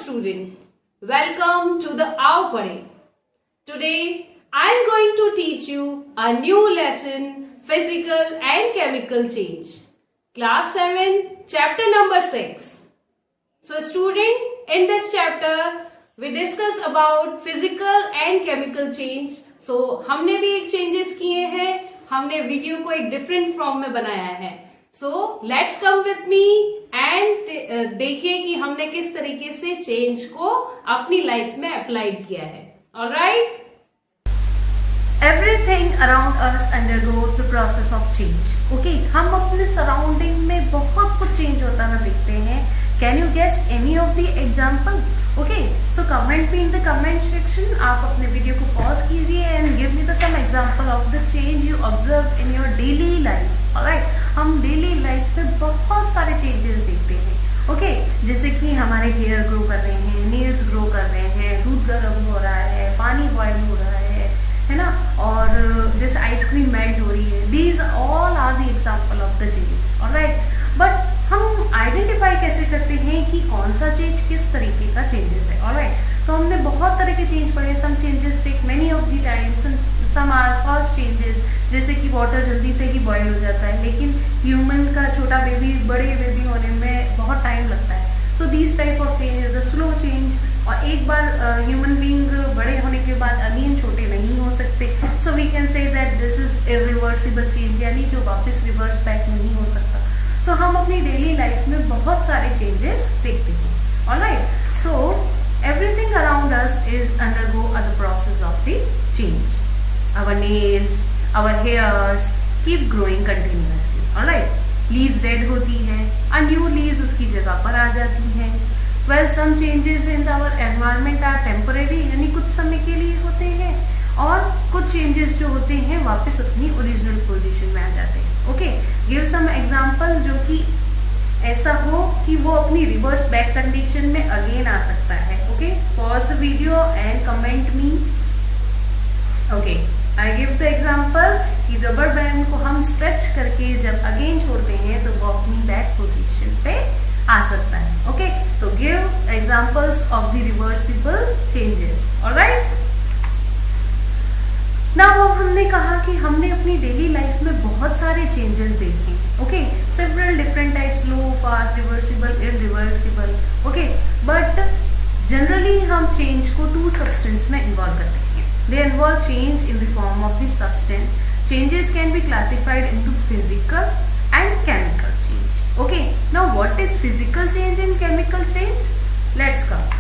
student. Welcome to the Aao Padhe. Today I am going to teach you a new lesson, physical and chemical change. Class 7, chapter number 6. So student, in this chapter we discuss about physical and chemical change. So हमने भी एक changes किए हैं, हमने video को एक different form में बनाया है. So let's come with me and देखिए कि हमने किस तरीके से चेंज को अपनी लाइफ में अप्लाइड किया है. Alright? Everything around us undergo the process of change. Okay, हम अपने सराउंडिंग में बहुत कुछ चेंज होता हुआ देखते हैं. Can you guess any of the example? Okay, so comment me in the comment section. आप अपने वीडियो को पॉज कीजिए and give me the some example of the change you observe in your daily life. Alright, हम daily life में बहुत सारे changes देखते हैं. ओके, जैसे कि हमारे हेयर ग्रो कर रहे हैं, नेल्स ग्रो कर रहे हैं, दूध गर्म हो रहा है, पानी बॉयल हो रहा है ना, और जैसे आइसक्रीम मेल्ट हो रही है. These all are the example of the change. Alright, but हम आइडेंटिफाई कैसे करते हैं कि कौन सा चेंज किस तरीके का चेंजेस है. ऑलराइट, तो हमने बहुत तरह के चेंज पढ़े. Some changes take many of the time, some are fast changes, जैसे कि वाटर जल्दी से ही बॉयल हो जाता है, लेकिन ह्यूमन का छोटा बेबी बड़े बेबी होने में बहुत टाइम लगता है. So these type of changes a slow change. और एक बार ह्यूमन बीइंग बड़े होने के बाद अगेन छोटे नहीं हो सकते. So we can say that this is irreversible change, यानी जो वापस रिवर्स बैक नहीं हो सकता. सो हम अपनी डेली लाइफ में बहुत सारे चेंजेस देखते हैं. Alright, so everything around us is undergo the process of the change. Our nails, our hairs keep growing continuously. Alright, leaves dead होती है, a new leaves उसकी जगह पर आ जाती है. Well, some changes in our environment are temporary, यानी कुछ समय के लिए होते हैं, और कुछ changes जो होते हैं वापस अपनी ओरिजिनल पोजीशन में आ जाते हैं. Okay, give some example जो कि ऐसा हो कि वो अपनी रिवर्स बैक कंडीशन में अगेन आ सकता है. Okay, pause the video and comment me. Okay, I give the example कि रबर बैंड को हम स्ट्रेच करके जब अगेन छोड़ते हैं तो वो अपनी बैक पोजीशन पे आ सकता है. ओके, तो give examples of the reversible changes. Alright, now हमने कहा कि हमने अपनी डेली लाइफ में बहुत सारे चेंजेस देखे. Okay, several different types, low, fast, reversible, irreversible. Okay, but generally हम चेंज को टू सब्सटेंस में इन्वॉल्व करते हैं. They involve change in the form of the substance. Changes can be classified into physical and chemical change. Okay, now what is physical change and chemical change? Let's come.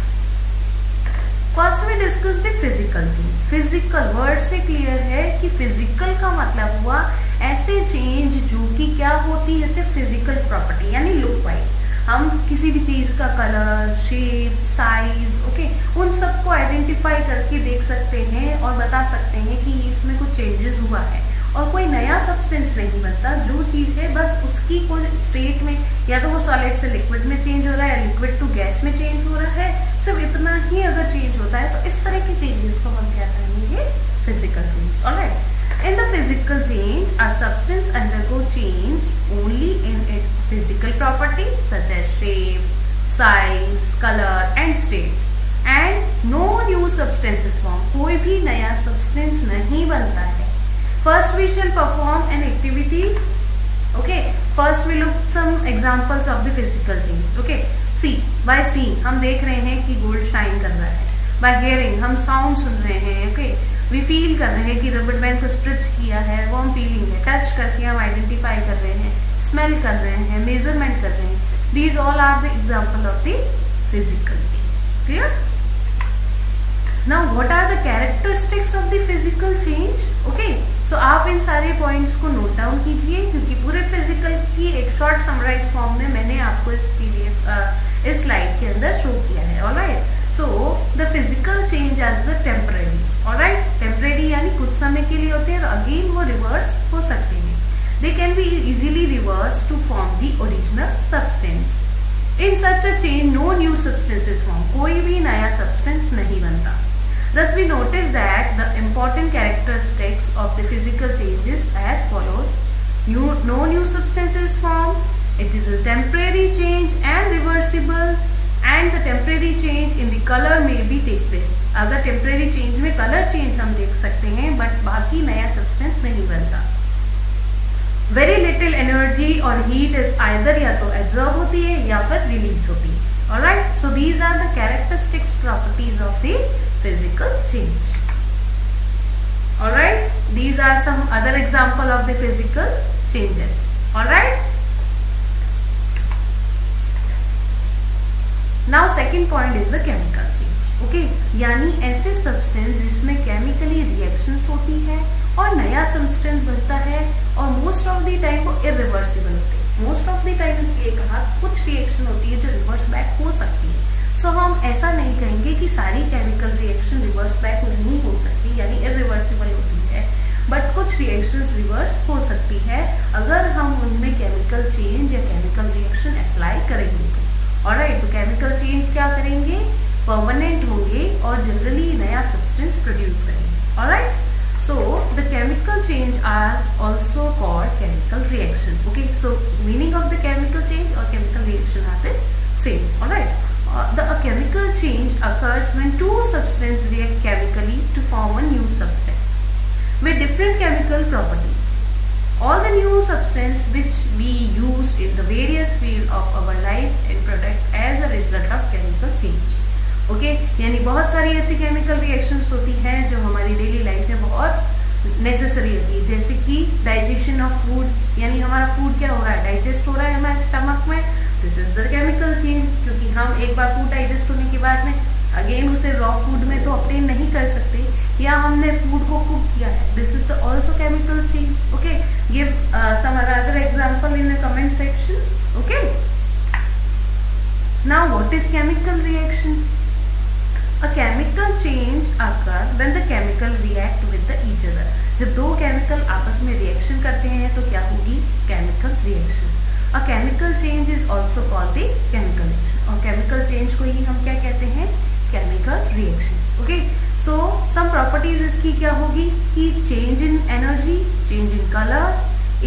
First we discuss the physical change. Physical word से clear है कि physical का मतलब हुआ ऐसे change जो कि क्या होती है, जैसे physical property यानी look wise. हम किसी भी चीज का कलर, शेप, साइज, ओके, उन सबको आइडेंटिफाई करके देख सकते हैं और बता सकते हैं कि इसमें कुछ चेंजेस हुआ है. और कोई नया सब्सटेंस नहीं बनता. जो चीज है बस उसकी कोई स्टेट में, या तो वो सॉलिड से लिक्विड में चेंज हो रहा है या लिक्विड टू गैस में चेंज हो रहा है, सिर्फ इतना ही अगर चेंज होता है तो इस तरह के चेंजेस को हम क्या कहेंगे, physical change. Alright, in the physical change, a substance undergo change only in its physical properties such as shape, size, color and state, and no new substance is formed. कोई भी नया substance नहीं बनता है. First we shall perform an activity. Okay, first we look some examples of the physical change. Okay, see, by seeing हम देख रहे हैं कि गोल्ड शाइन कर रहा है. By hearing हम साउंड सुन रहे हैं. Okay, वी फील कर रहे हैं कि रबर बैंड को स्ट्रेच किया है, वो हम फीलिंग है. टच करके हम आइडेंटिफाई कर रहे हैं, स्मेल कर रहे हैं, मेजरमेंट कर रहे हैं. These all are the example of the physical change. Clear? Now what are the characteristics of the physical change? Okay, so आप इन सारे पॉइंट्स को नोट डाउन कीजिए, क्योंकि पूरे फिजिकल की एक शॉर्ट समराइज फॉर्म में मैंने आपको इस पीडीएफ इस स्लाइड के अंदर शो किया है. Alright, so the physical change as the temporary. Alright, temporary यानी कुछ समय के लिए होते हैं और अगेन वो रिवर्स हो सकते हैं. They can be easily reverse to form the original substance. In such a change no new substance is form. कोई भी नया सब्सटेंस नहीं बनता. Thus we notice that the important characteristics of the physical change is as follows. No new substance is formed. It is a temporary change and reversible, and the temporary change in the colour में B take place. अगर temporary change में colour change हम देख सकते हैं but बाकी नया substance नहीं बनता। वेरी लिटिल एनर्जी और हीट इज आइदर या तो एब्जॉर्ब होती है या फिर रिलीज होती है। Alright, so these are the characteristics properties of the physical change. Alright, these are some other example of the physical changes. Alright, now second point is the chemical change. Okay, यानी ऐसे substance जिसमें chemically reactions होती है और नया substance बनता है और मोस्ट ऑफ द टाइम वो इरिवर्सिबल होते हैं। मोस्ट ऑफ द टाइम इसलिए कहा कुछ रिएक्शन होती है जो रिवर्स बैक हो सकती है। सो हम ऐसा नहीं कहेंगे कि सारी केमिकल रिएक्शन रिवर्स बैक नहीं हो सकती, यानी इरिवर्सिबल होती है, बट कुछ रिएक्शंस रिवर्स हो सकती है अगर हम उनमें केमिकल चेंज या केमिकल रिएक्शन अप्लाई करेंगे। ऑलराइट, तो केमिकल चेंज क्या करेंगे, परमानेंट होंगे और जनरली नया सब्सटेंस प्रोड्यूस करेंगे। Alright, so the chemical change are also called chemical reaction. Okay, so meaning of the chemical change or chemical reaction are the same. Alright, a chemical change occurs when two substances react chemically to form a new substance with different chemical properties. All the new substance which we use in the various field of our life and product as a result of chemical change. Okay, यानी बहुत सारी ऐसी chemical reactions होती हैं जो हमारी daily life में बहुत नेसेसरी होती है, जैसे कि डाइजेशन ऑफ फूड, यानी हमारा फूड क्या हो रहा है, डाइजेस्ट हो रहा है हमारे स्टमक में, this is the chemical change. क्योंकि हम एक बार फूड डाइजेस्ट होने के बाद में अगेन उसे रॉ फूड में तो ऑब्टेन नहीं कर सकते, या हमने फूड को कुक किया है, this is the also chemical change. Okay, give some other example in the comment section. Okay, now what is chemical reaction? A chemical change occur when the chemical react with each other. जब दो chemical आपस में reaction करते हैं तो क्या होगी, chemical reaction. A chemical change is also called the chemical reaction, और केमिकल चेंज को ही हम क्या कहते हैं, केमिकल रिएक्शन। ओके, सो सम प्रॉपर्टीज इसकी क्या होगी कि change in energy, change in colour,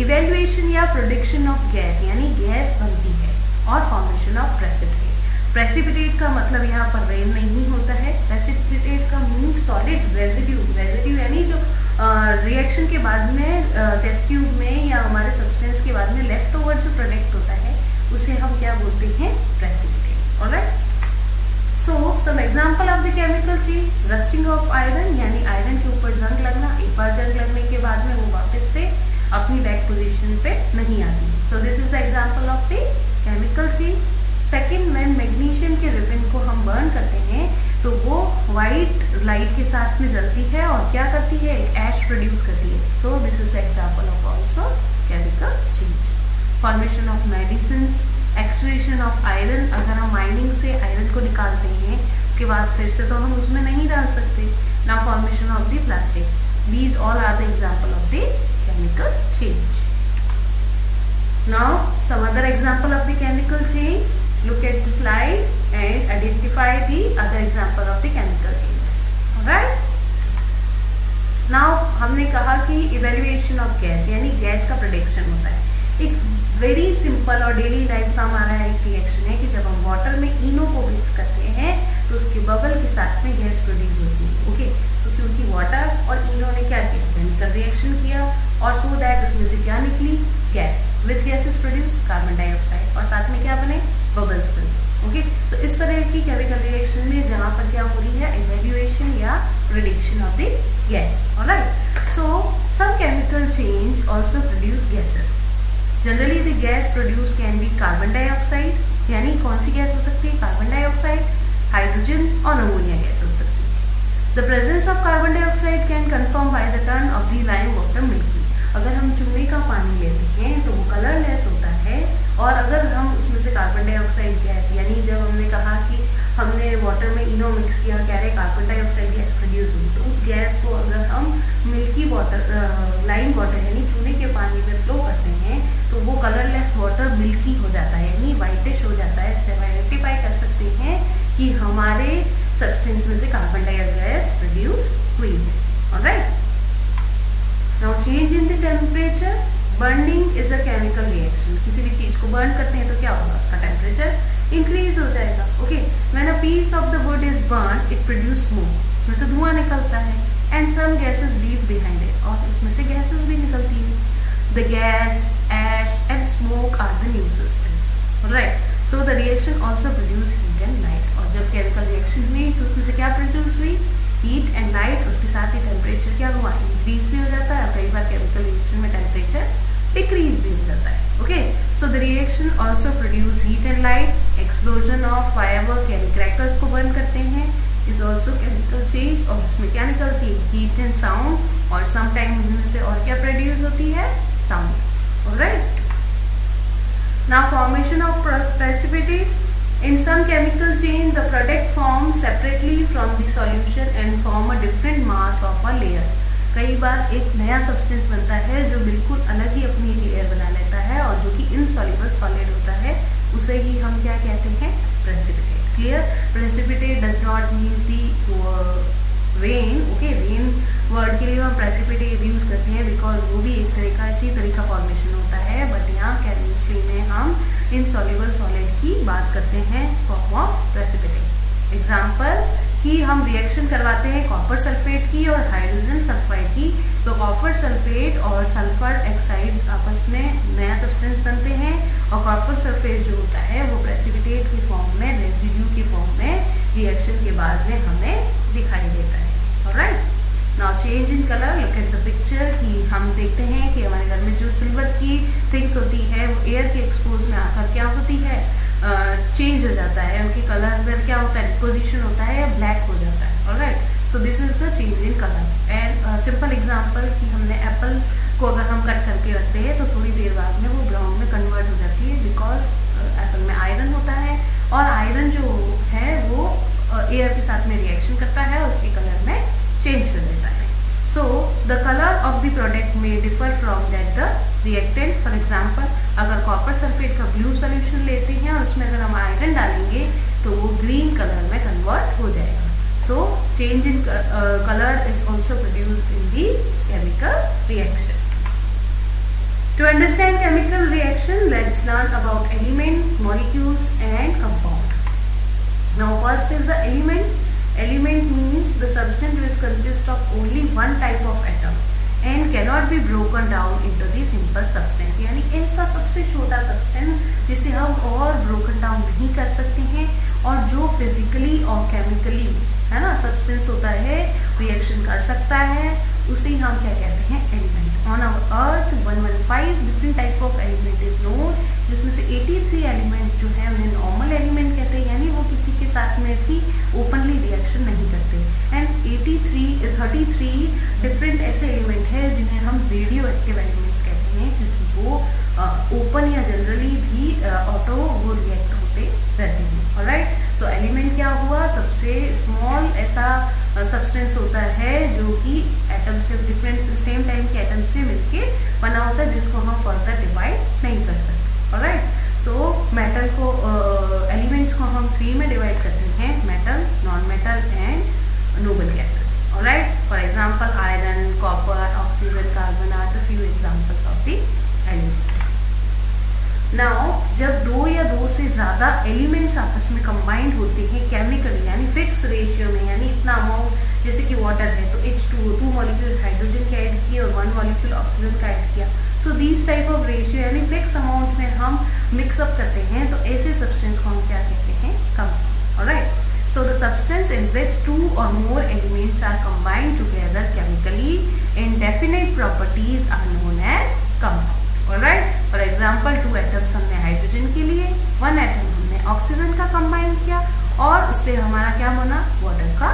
evaluation या प्रोडक्शन ऑफ गैस, यानी गैस बनती है, और फॉर्मेशन ऑफ प्रेसिपिटेट। प्रेसिपिटेट का मतलब यहाँ पर रेन नहीं होता है, प्रेसिपिटेट का मीन्स सॉलिड रेजिड्यू। रेजिड्यू यानी जो रिएक्शन के बाद में टेस्ट ट्यूब में या हमारे सब्सटेंस के बाद में लेफ्ट ओवर जो प्रोडक्ट होता है उसे हम क्या बोलते हैं, precipitate. Alright, so some example of the chemical change, rusting of iron, यानी आयरन के ऊपर जंग लगना, एक बार जंग लगने के बाद में वो वापस से अपनी बैक पोजिशन पे नहीं आती। So this is the example of the chemical change. Second, में मैग्नीशियम के रिबन को हम बर्न करते हैं तो वो व्हाइट लाइट के साथ में जलती है और क्या करती है, ऐश प्रोड्यूस करती है। So this is the example of also chemical change. Formation of medicines, extraction of iron, अगर हम माइनिंग से आयरन को निकालते हैं उसके बाद फिर से तो हम उसमें नहीं डाल सकते। Now formation of the plastic, these all are the example of the chemical change. Now some other example of the chemical change, look at the slide and identify the other example of the chemical changes. Alright, now हमने कहा कि evaluation of gas, यानी gas का production होता है। एक very simple और daily life का हमारा एक रिएक्शन है कि जब हम वाटर में इनो को मिक्स करते हैं तो उसके बबल के साथ में गैस प्रोड्यूस होती है। ओके, सो क्योंकि वाटर और इनो ने क्या किया, केमिकल रिएक्शन किया, और सो दैट उसमें से क्या निकली, gas. Which gas is produce, carbon dioxide, और साथ में क्या बने, बबल्स बने। ओके, तो इस तरह की केमिकल रिएक्शन में जहां पर क्या हो रही है, इवैल्यूएशन या production of the gas. Alright, so some chemical change also produce gases. Generally the gas produce can be carbon dioxide, यानी कौन सी गैस हो सकती है, कार्बन डाइऑक्साइड, हाइड्रोजन और अमोनिया गैस हो सकती है। The presence of carbon dioxide can confirm by the turn of the lime water milky. अगर हम चूने का पानी लेते हैं तो वो कलरलेस होता है, और अगर हम उसमें से कार्बन डाइऑक्साइड गैस, यानी जब हमने कहा कि हमने वाटर में इनो मिक्स किया, कह रहे कार्बन डाइऑक्साइड गैस प्रोड्यूस हुई, तो उस गैस को अगर हम मिल्की वाटर, लाइम वाटर यानी चूने के पानी में फ्लो करते हैं तो वो कलरलेस वाटर मिल्की हो जाता है, यानी वाइटिश हो जाता है। इससे हम आइडेंटिफाई कर सकते हैं कि हमारे सब्सटेंस में से कार्बन डाइऑक्साइड गैस प्रोड्यूस हुई है। Alright, now change in the temperature, burning is a chemical reaction. किसी भी चीज को बर्न करते हैं तो क्या होगा, उसका टेम्परेचर इंक्रीज हो जाएगा। Okay, when a piece of the wood is burn it produce smoke, उसमें से धुआं निकलता है, and some gases leave behind it, और उसमें से गैसेस भी निकलती है. The gas, ash and smoke are the new substance, right. So the reaction also produce heat and light, और जब केमिकल रिएक्शन हुई तो उसमें से क्या प्रोड्यूस हुई, हीट एंड लाइट. उसके साथ ही टेम्परेचर क्या हुआ, इंक्रीज भी हो जाता है, और कई बार केमिकल रिएक्शन में टेम्परेचर डिक्रीज भी हो जाता है. Okay, so the reaction also produce heat and light. Explosion of firework यानी क्रैकर्स को बर्न करते हैं इज ऑल्सो केमिकल चेंज, और उसमें क्या निकलती है, हीट एंड साउंड, और सम टाइम उनमें से और क्या प्रोड्यूस होती है, sound. Alright, now formation of precipitate. In some chemical chain, the product forms separately from the solution and form a different mass of a layer. कई बार एक नया सब्सटेंस बनता है जो बिल्कुल अलग ही अपनी लेयर बना लेता है और जो कि इनसॉल्युबल सॉलिड होता है, उसे ही हम क्या कहते हैं, precipitate. Clear. Precipitate does not mean the rain. Okay, rain word के लिए हम प्रेसिपिटेट यूज करते हैं बिकॉज वो भी एक तरह का इसी तरह का फॉर्मेशन होता है, बट यहाँ केमिस्ट्री में हम इनसॉल्युबल सॉलिड की बात करते हैं, फॉर्म ऑफ प्रेसिपिटेट. एग्जाम्पल कि हम रिएक्शन करवाते हैं कॉपर सल्फेट की और हाइड्रोजन सल्फाइड की, तो कॉपर सल्फेट और सल्फर ऑक्साइड आपस में नया सब्सटेंस बनते हैं, और कॉपर सल्फेट जो होता है वो प्रेसिपिटेट की फॉर्म में, रेजिड्यू की फॉर्म में रिएक्शन के बाद में हमें दिखाई देता है. Alright, now change in colour. Look at the picture कि हम देखते हैं कि हमारे घर में जो सिल्वर की थिंग्स होती है वो एयर के एक्सपोज में आकर क्या होती है, चेंज हो जाता है, उनके कलर में क्या होता है, डिपोजिशन होता है, ब्लैक हो जाता है. Alright, so this is the change in colour. And simple example कि हमने एप्पल को अगर हम कट करके रखते हैं तो थोड़ी देर बाद में वो ब्राउन में कन्वर्ट हो जाती है, बिकॉज एप्पल में आयरन होता है, और आयरन जो है वो एयर के साथ में रिएक्शन करता है और उसके कलर में चेंज कर देता है. So the colour of the product may differ from that the reactant. For example अगर कॉपर सल्फेट का ब्लू सोल्यूशन लेते हैं और उसमें अगर हम आयरन डालेंगे तो वो ग्रीन कलर में कन्वर्ट हो जाएगा. So change in colour is also produced in the chemical reaction. To understand chemical reaction, let's learn about element, molecules and compound. Now first is the element. Element means the substance which consists of only one type of atom and cannot be broken down into the simple substance. यानी ऐसा सबसे छोटा substance जिसे हम और broken down नहीं कर सकते हैं और जो physically और chemically है ना substance होता है, reaction कर सकता है, उसे हम क्या कहते हैं, element. On our earth 115 different type of element is known, जिसमें से 83 एलिमेंट जो है उन्हें नॉर्मल एलिमेंट कहते हैं, यानी वो किसी के साथ में भी ओपनली रिएक्शन नहीं करते. एंड 33 डिफरेंट ऐसे एलिमेंट है जिन्हें हम रेडियो एक्टिव एलिमेंट्स कहते हैं, क्योंकि वो ओपन या जनरली भी ऑटो वो रिएक्ट होते रहते हैं. ऑलराइट, सो एलिमेंट क्या हुआ, सबसे स्मॉल ऐसा सब्सटेंस होता है जो कि एटम से डिफरेंट सेम टाइम के एटम से मिलके बना होता है, जिसको हम फर्दर डिवाइड नहीं कर सकते. ऑलराइट, सो मेटल को एलिमेंट्स को हम 3 में डिवाइड करते हैं, metal, non metal and noble gases. Alright, for example iron, copper, oxygen, carbon are the few examples of the element. Now जब 2 या 2 से ज्यादा एलिमेंट्स आपस में कंबाइंड होते हैं केमिकली, यानी फिक्स रेशियो में, यानी इतना अमाउंट, जैसे कि वाटर है तो H2O 2 मॉलिक्यूल हाइड्रोजन का ऐड किया और 1 मॉलिक्यूल ऑक्सीजन का ऐड किया. So these type of ratio यानी फिक्स अमाउंट में हम मिक्सअप करते हैं, तो ऐसे सब्सटेंस को हम क्या कहते हैं, compound. Alright, so the substance in which 2 or more elements are combined together chemically in definite properties are known as compound. Alright, for example 2 atoms हमने हाइड्रोजन के लिए, 1 एटम हमने ऑक्सीजन का कंबाइन किया और उससे हमारा क्या बना, वाटर का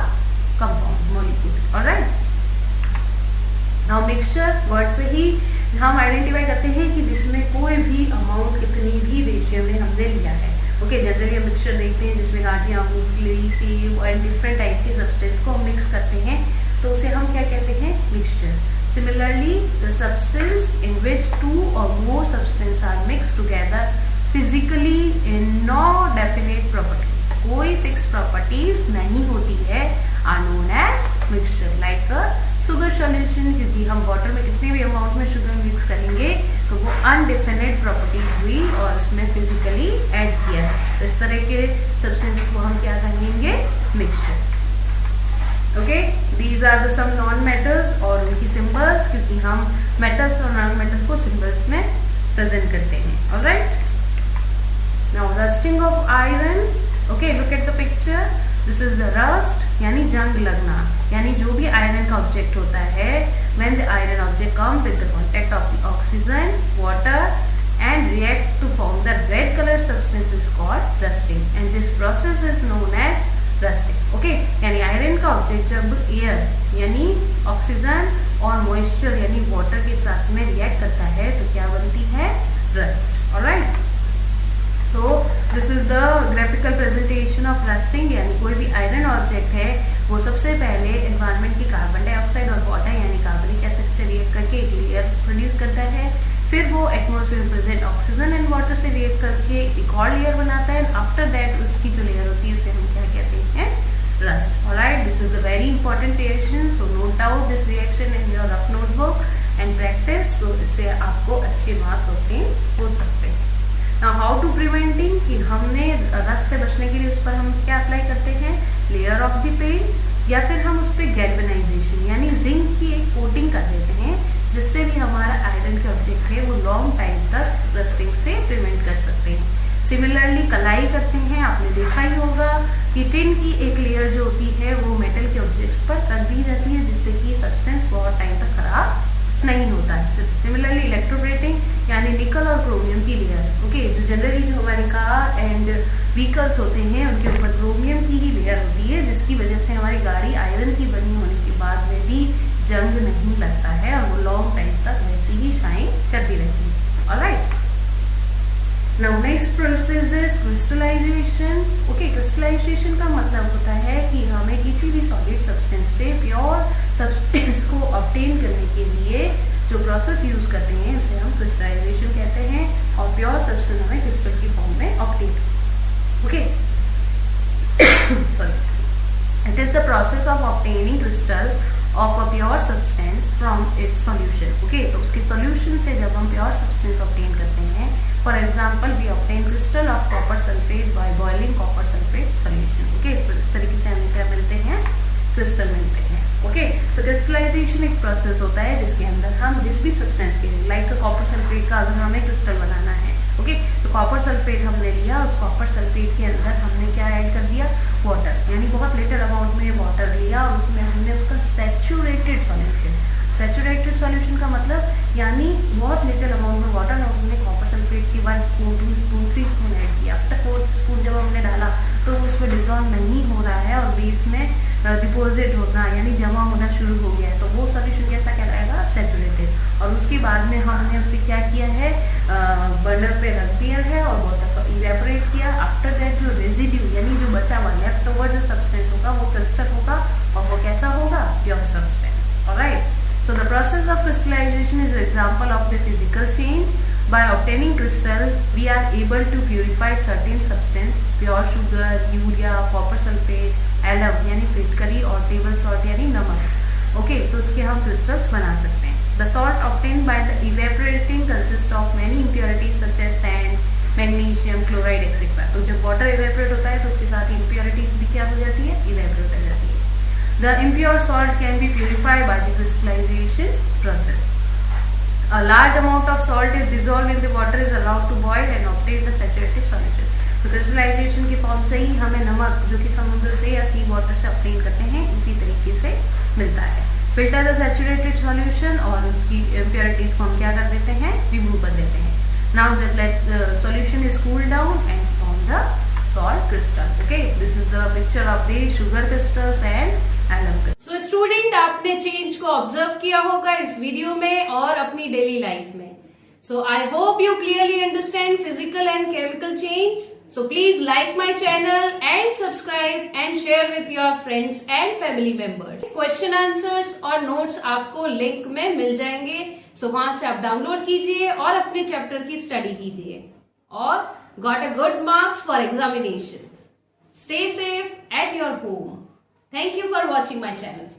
compound molecule. Alright, now mixture word से ही हम आइडेंटिफाई करते हैं कि जिसमें कोई भी अमाउंट कितनी भी रेशियो में हमने लिया है. ओके, जनरली हम मिक्सचर देखते हैं जिसमें गाठियाँ, मूंगफली, सेब एंड डिफरेंट टाइप के सब्सटेंस को हम मिक्स करते हैं, तो उसे हम क्या कहते हैं, mixture. Similarly, the substance in which 2 or more substances are mixed together physically in no definite properties, कोई fixed properties नहीं होती है, are known as mixture. Like a sugar solution, क्योंकि हम वाटर में कितने भी अमाउंट में शुगर मिक्स करेंगे तो वो अनडिफिनेट प्रॉपर्टीज हुई और उसमें फिजिकली ऐड किया है. तो इस तरह के सब्सटेंस को हम क्या कहेंगे, mixture. Okay, these are the some non metals और उनकी सिंबल्स, क्योंकि हम मेटल्स और नॉन मेटल को सिंबल्स में प्रेजेंट करते हैं। Alright, now rusting of iron. Okay, look at the picture, this is the rust, यानी जंग लगना, यानी जो भी आयरन का ऑब्जेक्ट होता है, when the iron object come with the contact of the oxygen, water and react to form the red colored substance is called rusting, and this process is known as rusting. Okay, यानी iron का object जब air यानी oxygen और moisture यानी water के साथ में react करता है तो क्या बनती है, rust. Alright, so this is the graphical presentation of rusting, यानी कोई भी आयरन ऑब्जेक्ट है वो सबसे पहले एनवायरमेंट की कार्बन डाइऑक्साइड और वाटर यानी कार्बनिक एसिड से रिएक्ट करके एक लेयर प्रोड्यूस करता है, फिर वो एटमॉस्फेयर में प्रेजेंट ऑक्सीजन एंड वाटर से रिएक्ट करके एक और लेयर बनाता है, आफ्टर दैट उसकी जो लेयर होती है उसे हम क्या कहते हैं, rust. Alright, this is the very important reaction, so note down this reaction in your rough notebook and practice, so इससे आपको अच्छे मार्क्स ऑब्टेन हो सकते हैं। नाउ हाउ टू प्रिवेंटिंग, कि हमने रस्ट से बचने के लिए उस पर हम क्या अप्लाई करते हैं, लेयर ऑफ द पेंट, या फिर हम उस पर गैल्वेनाइजेशन यानी जिंक की एक कोटिंग कर देते हैं, जिससे भी हमारा आयरन के ऑब्जेक्ट है वो लॉन्ग टाइम तक रस्टिंग से प्रिवेंट कर सकते हैं। सिमिलरली कलाई करते हैं, आपने देखा ही होगा कि टिन की एक लेयर जो होती है वो मेटल के ऑब्जेक्ट्स पर करती रहती है, जिससे कि सब्सटेंस बहुत टाइम तक खराब नहीं होता है। सिमिलरली इलेक्ट्रोप्लेटिंग यानी निकल और क्रोमियम की लेयर, ओके, जो जनरली जो हमारे कार एंड व्हीकल्स होते हैं उनके ऊपर क्रोमियम की ही लेयर होती है, जिसकी वजह से हमारी गाड़ी आयरन की बनी होने के बाद में भी जंग नहीं लगता है और वो लॉन्ग टाइम तक वैसे ही शाइन करती रहती है। Alright, now next process is crystallization. Okay, crystallization का मतलब होता है कि हमें किसी भी सॉलिड सब्सटेंस से प्योर सब्सटेंस को ऑब्टेन करने के लिए जो प्रोसेस यूज करते हैं उसे हम क्रिस्टलाइजेशन कहते हैं, और प्योर सब्सटेंस हमें क्रिस्टल की फॉर्म में obtain. Okay, sorry, it is the process of obtaining crystal of a pure substance from its solution. Okay, तो उसके solution से जब हम pure substance obtain करते हैं, for example we obtain crystal of copper sulfate by boiling copper sulfate solution. Okay, तो इस तरीके से हमें क्या मिलते हैं, क्रिस्टल मिलते हैं। ओके, तो क्रिस्टलाइजेशन एक प्रोसेस होता है जिसके अंदर हम जिस भी सब्सटेंस के लाइक कॉपर सल्फेट का अगर हमें क्रिस्टल बनाना है, ओके, तो कॉपर सल्फेट हमने लिया, उस कॉपर सल्फेट के अंदर हमने क्या ऐड कर दिया, वाटर, यानी बहुत लिटिल अमाउंट में वाटर लिया और उसमें हमने उसका सैचुरेटेड सॉल्यूशन, सैचुरेटेड सॉल्यूशन का मतलब यानी बहुत लिटिल अमाउंट में वाटर और हमने कॉपर सल्फेट की 1 स्पून 2 स्पून 3 स्पून ऐड किया, अब तक 4 स्पून जब हमने डाला तो उसमें डिजॉल्व नहीं हो रहा है और बेस में डिपोजिट होना यानी जमा होना शुरू हो गया है, तो वो सॉल्यूशन कैसा कहलाएगा, सैचुरेटेड। और उसके बाद में हमने उससे क्या किया है, बर्नर पे रख दिया है और वाटर को इवेपोरेट किया, आफ्टर दैट जो रेजिड्यू यानी जो बचा हुआ लेफ्ट ओवर जो सब्सटेंस होगा वो क्रिस्टल होगा और वो कैसा होगा, pure substance. Alright, so the process of crystallization is an example of the physical change. By obtaining crystal we are able to purify certain substance, pure sugar, urea, copper sulfate, alum यानी फिटकरी और table salt यानी नमक। Okay, तो उसके हम crystals बना सकते हैं। The salt obtained by the evaporating consists of many impurities such as sand, magnesium, chloride, etc. तो जब वाटर इवेपोरेट होता है तो उसके साथ इम्प्योरिटीज भी क्या हो जाती है, इवेपोरेट हो जाती है। The impure salt can be purified by the crystallization process. A large amount of salt is dissolved in the water is allowed to boil and obtain the saturated solution. तो crystallisation की form से ही हमें नमक जो कि समुद्र से या सी वाटर से ऑब्टेन करते हैं इसी तरीके से मिलता है। फिल्टर द सैचुरेटेड सॉल्यूशन और उसकी इम्प्योरिटीज को हम क्या कर देते हैं, रिमूव कर देते हैं। Now the solution is cool down and form the salt crystal. Okay, this is the picture of the sugar crystals and alum crystals. So student, आपने चेंज को ऑब्जर्व किया होगा इस वीडियो में और अपनी डेली लाइफ में। So I hope you clearly understand physical and chemical change. So please like my channel and subscribe and share with your friends and family members. Question answers और notes आपको link में मिल जाएंगे। So वहां से आप download कीजिए और अपने चैप्टर की स्टडी कीजिए और got a good marks for examination. Stay safe at your home. Thank you for watching my channel.